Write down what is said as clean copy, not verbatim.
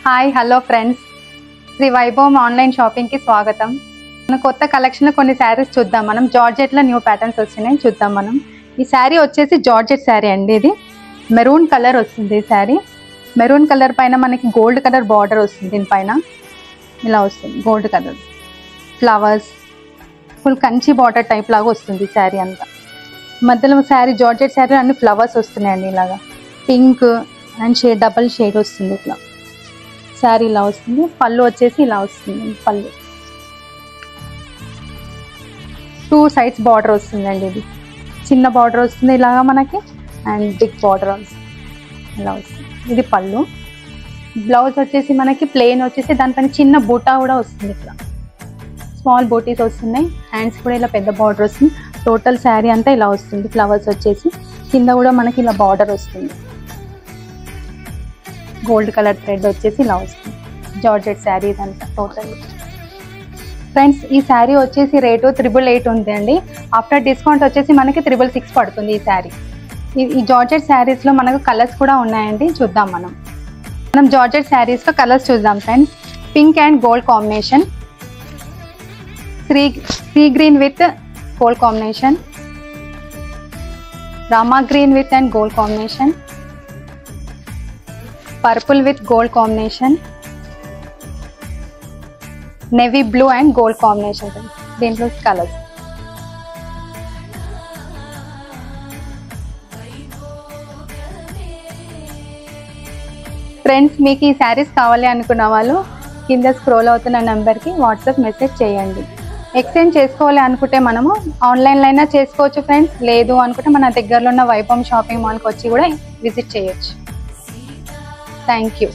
Hi hello friends, Shri వైభవం online షాపింగ్కి స్వాగతం. మన కొత్త కలెక్షన్లో కొన్ని శారీస్ చూద్దాం. మనం జార్జెట్లో న్యూ ప్యాటర్న్స్ వచ్చినాయి చూద్దాం. మనం ఈ శారీ వచ్చేసి జార్జెట్ శారీ అండి. ఇది మెరూన్ కలర్ వస్తుంది. ఈ శారీ మెరూన్ కలర్ పైన మనకి గోల్డ్ కలర్ బార్డర్ వస్తుంది. దీనిపైన ఇలా వస్తుంది gold colour flowers, full Kanchi border type లాగా వస్తుంది శారీ అంతా. మధ్యలో శారీ జార్జెట్ శారీ అన్ని ఫ్లవర్స్ వస్తున్నాయండి. ఇలాగా pink and shade double shade వస్తుంది. ఇట్లా శారీ ఇలా వస్తుంది. పళ్ళు వచ్చేసి ఇలా వస్తుంది. పళ్ళు 2 సైడ్స్ బార్డర్ వస్తుందండి. ఇది చిన్న బార్డర్ వస్తుంది ఇలాగా మనకి, అండ్ బిగ్ బార్డర్ ఇలా వస్తుంది. ఇది పళ్ళు. బ్లౌజ్ వచ్చేసి మనకి ప్లెయిన్ వచ్చేసి దానిపైన చిన్న బూటా కూడా వస్తుంది. ఇట్లా స్మాల్ బూటీస్ వస్తున్నాయి. హ్యాండ్స్ కూడా ఇలా పెద్ద బార్డర్ వస్తుంది. టోటల్ శారీ అంతా ఇలా వస్తుంది. ఫ్లవర్స్ వచ్చేసి కింద కూడా మనకి ఇలా బార్డర్ వస్తుంది. గోల్డ్ కలర్ థ్రెడ్ వచ్చేసి ఇలా వస్తుంది. జార్జెట్ శారీ ఇదంతా టోటల్. ఫ్రెండ్స్, ఈ శారీ వచ్చేసి రేటు 888 ఉంది అండి. ఆఫ్టర్ డిస్కౌంట్ వచ్చేసి మనకి 666 పడుతుంది ఈ శారీ. ఈ జార్జెట్ శారీస్లో మనకు కలర్స్ కూడా ఉన్నాయండి. చూద్దాం. మనం జార్జెట్ శారీస్లో కలర్స్ చూద్దాం friends. Pink and gold combination, sea green with gold combination, Rama green with and gold combination, purple with gold combination, navy blue and gold combination. దీంట్లో కలర్స్ ఫ్రెండ్స్, మీకు ఈ శారీస్ కావాలి అనుకున్న వాళ్ళు కింద స్క్రోల్ అవుతున్న నెంబర్కి వాట్సాప్ మెసేజ్ చేయండి. ఎక్స్చేంజ్ చేసుకోవాలి అనుకుంటే మనము ఆన్లైన్లో అయినా చేసుకోవచ్చు ఫ్రెండ్స్. లేదు అనుకుంటే మన దగ్గరలో ఉన్న వైభవం షాపింగ్ మాల్కి వచ్చి కూడా విజిట్ చేయొచ్చు. Thank you.